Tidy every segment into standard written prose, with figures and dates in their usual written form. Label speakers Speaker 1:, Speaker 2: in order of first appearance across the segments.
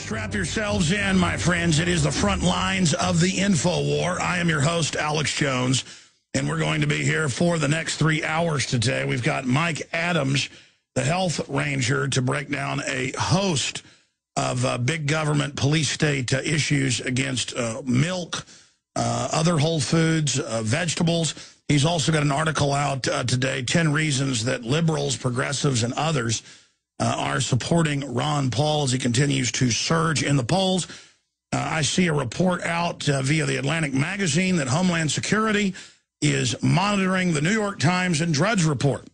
Speaker 1: Strap yourselves in, my friends. It is the front lines of the Infowar. I am your host, Alex Jones, and we're going to be here for the next 3 hours today. We've got Mike Adams, the health ranger, to break down a host of big government police state issues against milk, other whole foods, vegetables. He's also got an article out today, 10 reasons that liberals, progressives, and others are supporting Ron Paul as he continues to surge in the polls. I see a report out via the Atlantic magazine that Homeland Security is monitoring the New York Times and Drudge Report.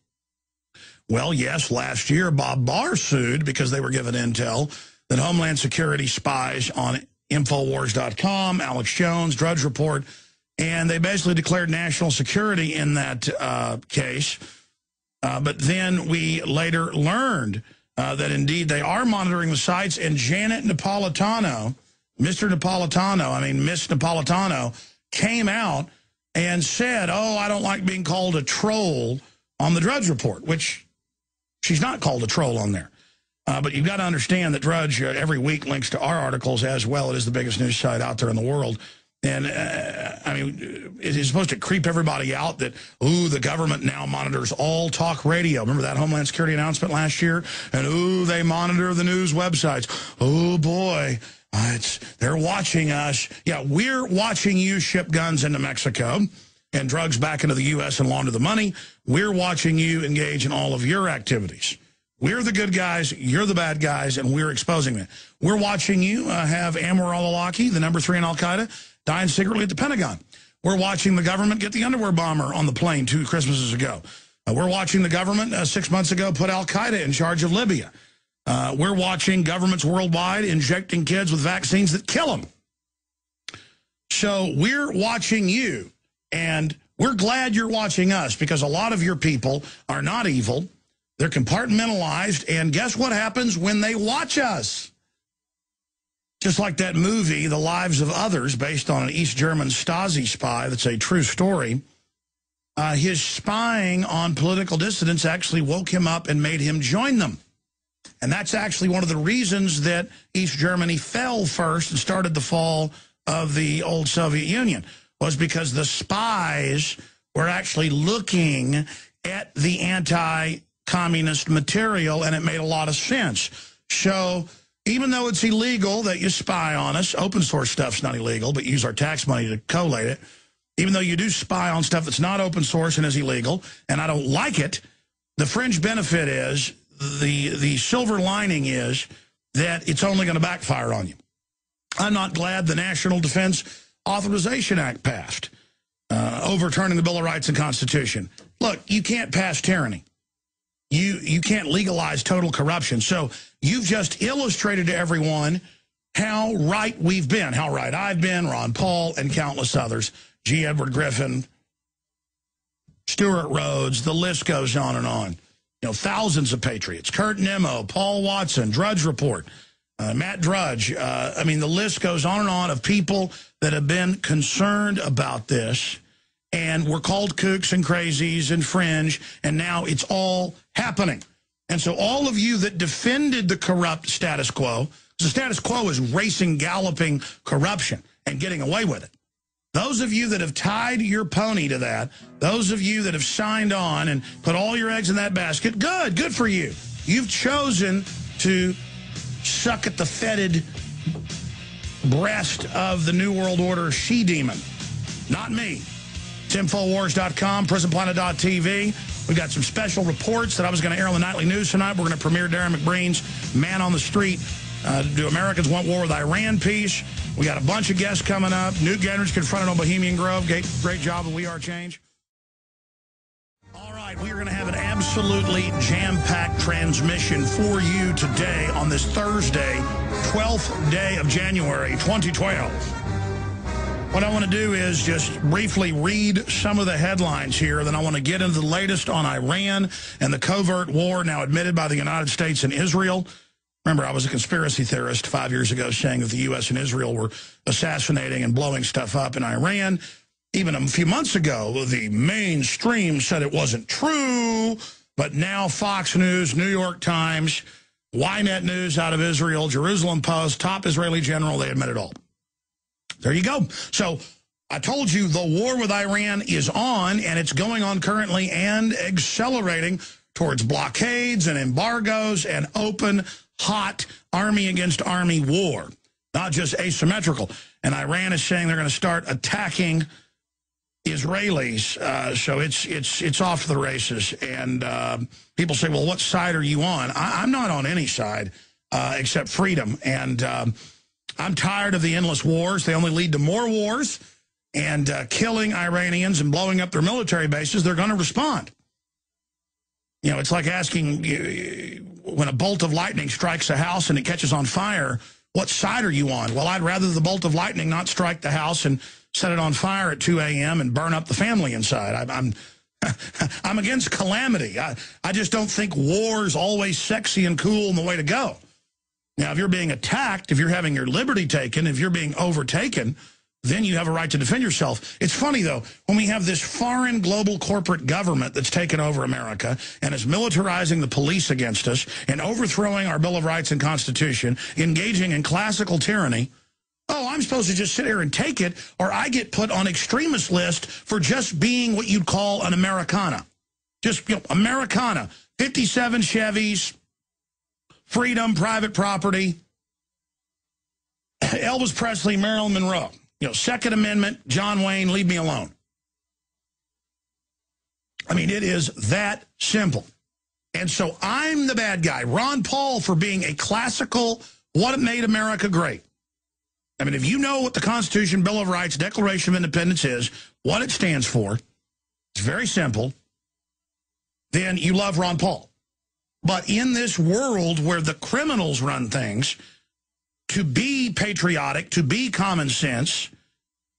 Speaker 1: Well, yes, last year Bob Barr sued because they were given intel that Homeland Security spies on Infowars.com, Alex Jones, Drudge Report, and they basically declared national security in that case. But then we later learned that indeed they are monitoring the sites, and Janet Napolitano, Miss Napolitano, came out and said, oh, I don't like being called a troll on the Drudge Report, which she's not called a troll on there. But you've got to understand that Drudge every week links to our articles as well. It is the biggest news site out there in the world. And, I mean, it is supposed to creep everybody out that, ooh, the government now monitors all talk radio. Remember that Homeland Security announcement last year? And, ooh, they monitor the news websites. Oh, boy, they're watching us. Yeah, we're watching you ship guns into Mexico and drugs back into the U.S. and launder the money. We're watching you engage in all of your activities. We're the good guys, you're the bad guys, and we're exposing them. We're watching you have Anwar al-Awlaki, the number 3 in al-Qaeda, dying secretly at the Pentagon. We're watching the government get the underwear bomber on the plane 2 Christmases ago. We're watching the government 6 months ago put al-Qaeda in charge of Libya. We're watching governments worldwide injecting kids with vaccines that kill them. So we're watching you, and we're glad you're watching us because a lot of your people are not evil. They're compartmentalized, and guess what happens when they watch us? Just like that movie, The Lives of Others, based on an East German Stasi spy that's a true story, his spying on political dissidents actually woke him up and made him join them. And that's actually one of the reasons that East Germany fell first and started the fall of the old Soviet Union, was because the spies were actually looking at the anti-communist material, and it made a lot of sense. So even though it's illegal that you spy on us, open source stuff's not illegal, but use our tax money to collate it. Even though you do spy on stuff that's not open source and is illegal, and I don't like it, the fringe benefit is, the silver lining is that it's only going to backfire on you. I'm not glad the National Defense Authorization Act passed, overturning the Bill of Rights and Constitution. Look, you can't pass tyranny. You can't legalize total corruption. So you've just illustrated to everyone how right we've been, how right I've been, Ron Paul, and countless others. G. Edward Griffin, Stuart Rhodes, the list goes on and on. You know, thousands of patriots. Kurt Nimmo, Paul Watson, Drudge Report, Matt Drudge. I mean, the list goes on and on of people that have been concerned about this. And we're called kooks and crazies and fringe, and now it's all happening. And so all of you that defended the corrupt status quo, the status quo is racing, galloping corruption and getting away with it. Those of you that have tied your pony to that, those of you that have signed on and put all your eggs in that basket, good for you. You've chosen to suck at the fetid breast of the New World Order she-demon. Not me. It's Infowars.com, PrisonPlanet.tv. We've got some special reports that I was going to air on the nightly news tonight. We're going to premiere Darren McBreen's Man on the Street. Do Americans Want War with Iran piece? We got a bunch of guests coming up. Newt Gingrich confronted on Bohemian Grove. Great job of We Are Change. All right, we are going to have an absolutely jam-packed transmission for you today on this Thursday, 12th day of January, 2012. What I want to do is just briefly read some of the headlines here. Then I want to get into the latest on Iran and the covert war now admitted by the United States and Israel. Remember, I was a conspiracy theorist 5 years ago saying that the U.S. and Israel were assassinating and blowing stuff up in Iran. Even a few months ago, the mainstream said it wasn't true. But now Fox News, New York Times, Ynet News out of Israel, Jerusalem Post, top Israeli general, they admit it all. There you go. So I told you the war with Iran is on, and it's going on currently and accelerating towards blockades and embargoes and open, hot army against army war, not just asymmetrical. And Iran is saying they're going to start attacking Israelis, so it's off to the races. And people say, well, what side are you on? I'm not on any side except freedom. And I'm tired of the endless wars. They only lead to more wars. And killing Iranians and blowing up their military bases, they're going to respond. You know, it's like asking when a bolt of lightning strikes a house and it catches on fire, what side are you on? Well, I'd rather the bolt of lightning not strike the house and set it on fire at 2 a.m. and burn up the family inside. I'm against calamity. I just don't think war's always sexy and cool and the way to go. Now, if you're being attacked, if you're having your liberty taken, if you're being overtaken, then you have a right to defend yourself. It's funny, though, when we have this foreign global corporate government that's taken over America and is militarizing the police against us and overthrowing our Bill of Rights and Constitution, engaging in classical tyranny, oh, I'm supposed to just sit here and take it, or I get put on extremist list for just being what you'd call an Americana. Just, you know, Americana. 57 Chevys, freedom, private property, Elvis Presley, Marilyn Monroe. You know, Second Amendment, John Wayne, leave me alone. I mean, it is that simple. And so I'm the bad guy. Ron Paul for being a classical, what made America great. I mean, if you know what the Constitution, Bill of Rights, Declaration of Independence is, what it stands for, it's very simple, then you love Ron Paul. But in this world where the criminals run things, to be patriotic, to be common sense,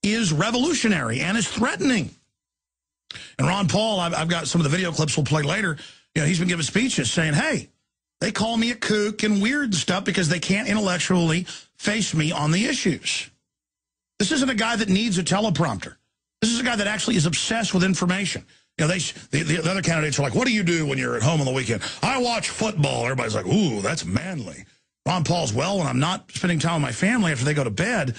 Speaker 1: is revolutionary and is threatening. And Ron Paul, I've got some of the video clips we'll play later, you know, he's been giving speeches saying, hey, they call me a kook and weird stuff because they can't intellectually face me on the issues. This isn't a guy that needs a teleprompter. This is a guy that actually is obsessed with information. You know, the other candidates are like, what do you do when you're at home on the weekend? I watch football. Everybody's like, ooh, that's manly. Ron Paul's, well, when I'm not spending time with my family after they go to bed,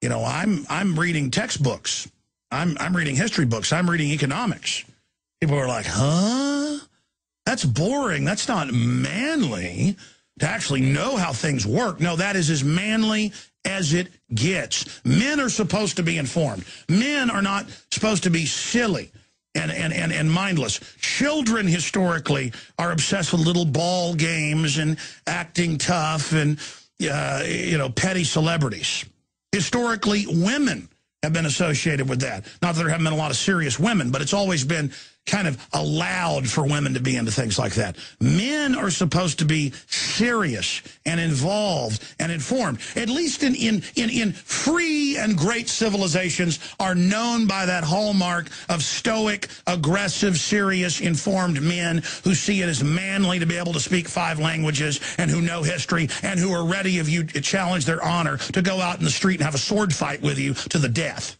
Speaker 1: you know, I'm reading textbooks. I'm reading history books. I'm reading economics. People are like, huh? That's boring. That's not manly to actually know how things work. No, that is as manly as it gets. Men are supposed to be informed. Men are not supposed to be silly and mindless. Children historically are obsessed with little ball games and acting tough and, you know, petty celebrities. Historically, women have been associated with that. Not that there haven't been a lot of serious women, but it's always been kind of allowed for women to be into things like that. Men are supposed to be serious and involved and informed. At least in free and great civilizations are known by that hallmark of stoic, aggressive, serious, informed men who see it as manly to be able to speak 5 languages and who know history and who are ready, if you challenge their honor, to go out in the street and have a sword fight with you to the death.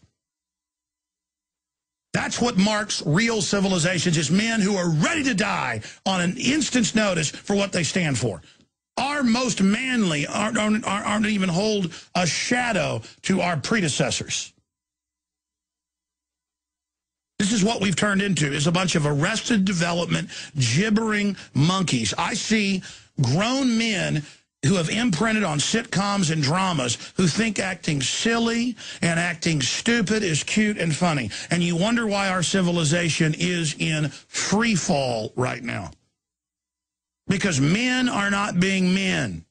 Speaker 1: That's what marks real civilizations, is men who are ready to die on an instant's notice for what they stand for. Our most manly aren't even hold a shadow to our predecessors. This is what we've turned into, is a bunch of arrested development, gibbering monkeys. I see grown men who have imprinted on sitcoms and dramas who think acting silly and acting stupid is cute and funny. And you wonder why our civilization is in free fall right now. Because men are not being men.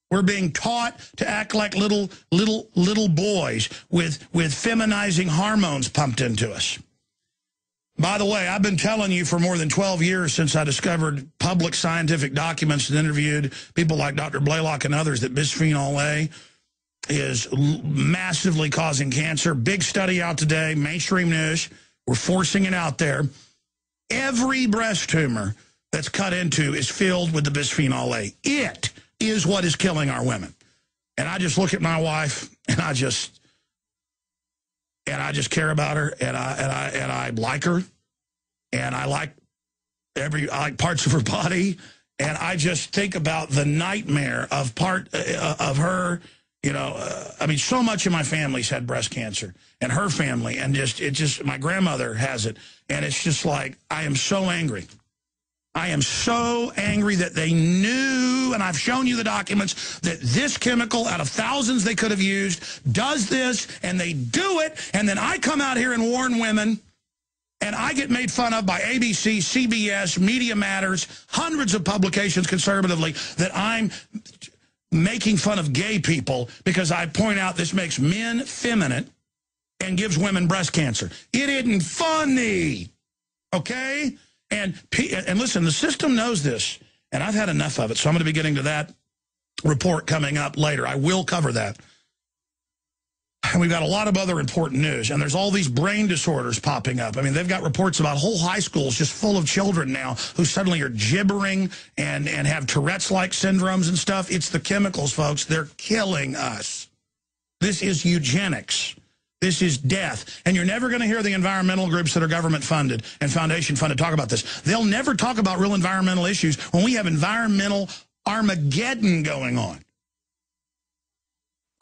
Speaker 1: We're being taught to act like little boys with feminizing hormones pumped into us. By the way, I've been telling you for more than 12 years since I discovered public scientific documents and interviewed people like Dr. Blaylock and others that bisphenol A is massively causing cancer. Big study out today, mainstream news. We're forcing it out there. Every breast tumor that's cut into is filled with the bisphenol A. It is what is killing our women. And I just look at my wife and I just care about her, and I like her, and I like parts of her body, And I just think about the nightmare of of her, you know, I mean, so much of my family's had breast cancer, and her family, and my grandmother has it. And it's just like, I am so angry. I am so angry that they knew, and I've shown you the documents, that this chemical, out of thousands they could have used, does this, and they do it, and then I come out here and warn women, and I get made fun of by ABC, CBS, Media Matters, hundreds of publications conservatively, that I'm making fun of gay people because I point out this makes men feminine and gives women breast cancer. It isn't funny, okay? And listen, the system knows this, and I've had enough of it, so I'm going to be getting to that report coming up later. I will cover that. And we've got a lot of other important news, and there's all these brain disorders popping up. I mean, they've got reports about whole high schools just full of children now who suddenly are gibbering and have Tourette's-like syndromes and stuff. It's the chemicals, folks. They're killing us. This is eugenics. This is death. And you're never going to hear the environmental groups that are government-funded and foundation-funded talk about this. They'll never talk about real environmental issues when we have environmental Armageddon going on.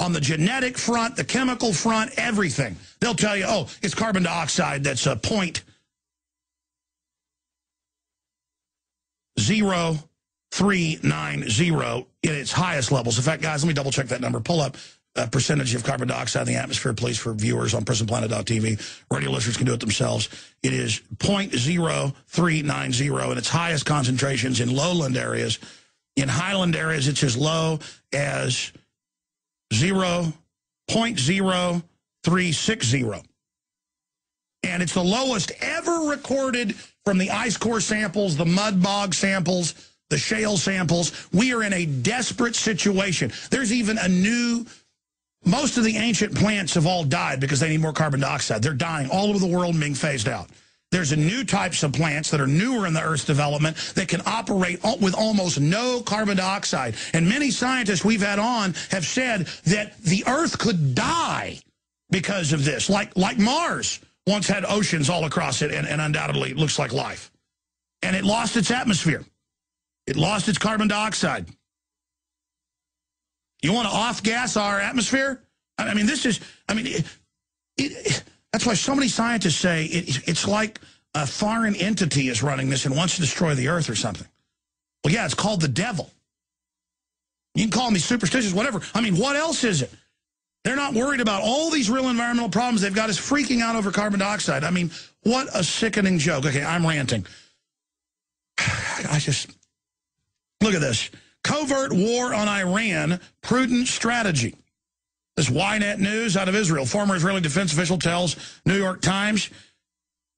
Speaker 1: On the genetic front, the chemical front, everything. They'll tell you, oh, it's carbon dioxide that's a 0.0390 in its highest levels. In fact, guys, let me double-check that number. Pull up percentage of carbon dioxide in the atmosphere, please, for viewers on prisonplanet.tv. Radio listeners can do it themselves. It is 0.0390 in its highest concentrations in lowland areas. In highland areas, it's as low as 0.0360. And it's the lowest ever recorded from the ice core samples, the mud bog samples, the shale samples. We are in a desperate situation. There's even a new... Most of the ancient plants have all died because they need more carbon dioxide. They're dying all over the world and being phased out. There's a new types of plants that are newer in the Earth's development that can operate with almost no carbon dioxide. And many scientists we've had on have said that the Earth could die because of this. Like Mars once had oceans all across it and undoubtedly looks like life. And it lost its atmosphere. It lost its carbon dioxide. You want to off-gas our atmosphere? I mean, this is, I mean, that's why so many scientists say it's like a foreign entity is running this and wants to destroy the Earth or something. Well, yeah, it's called the devil. You can call me superstitious, whatever. I mean, what else is it? They're not worried about all these real environmental problems they've got us freaking out over carbon dioxide. I mean, what a sickening joke. Okay, I'm ranting. I just, look at this. Covert war on Iran, prudent strategy. This Ynet News out of Israel. Former Israeli defense official tells New York Times,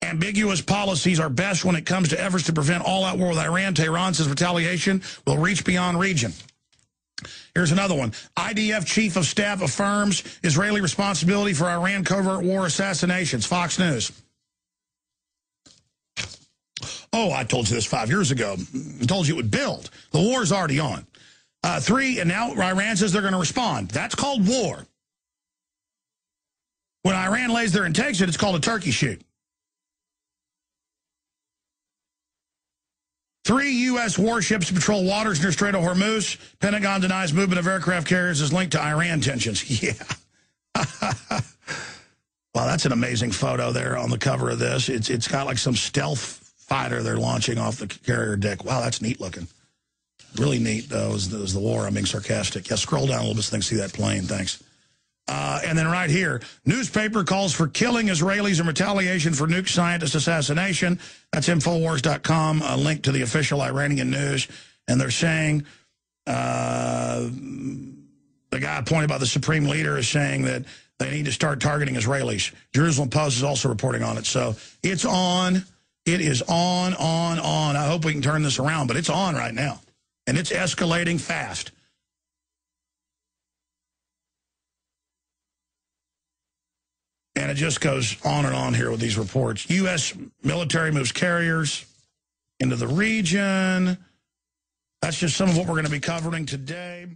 Speaker 1: ambiguous policies are best when it comes to efforts to prevent all-out war with Iran. Tehran says retaliation will reach beyond region. Here's another one. IDF chief of staff affirms Israeli responsibility for Iran covert war assassinations. Fox News. Oh, I told you this 5 years ago. I told you it would build. The war's already on. 3, and now Iran says they're going to respond. That's called war. When Iran lays there and takes it, it's called a turkey shoot. 3 U.S. warships patrol waters near Strait of Hormuz. Pentagon denies movement of aircraft carriers is linked to Iran tensions. Yeah. Wow, that's an amazing photo there on the cover of this. It's got like some stealth fighter they're launching off the carrier deck. Wow, that's neat looking. Really neat, though, is the war. I'm being sarcastic. Yeah, scroll down a little bit so they can see that plane. Thanks. And then right here, newspaper calls for killing Israelis in retaliation for nuke scientist assassination. That's Infowars.com, a link to the official Iranian news. And they're saying, the guy appointed by the supreme leader is saying that they need to start targeting Israelis. Jerusalem Post is also reporting on it. So it's on. It is on. I hope we can turn this around, but it's on right now. And it's escalating fast. And it just goes on and on here with these reports. U.S. military moves carriers into the region. That's just some of what we're going to be covering today.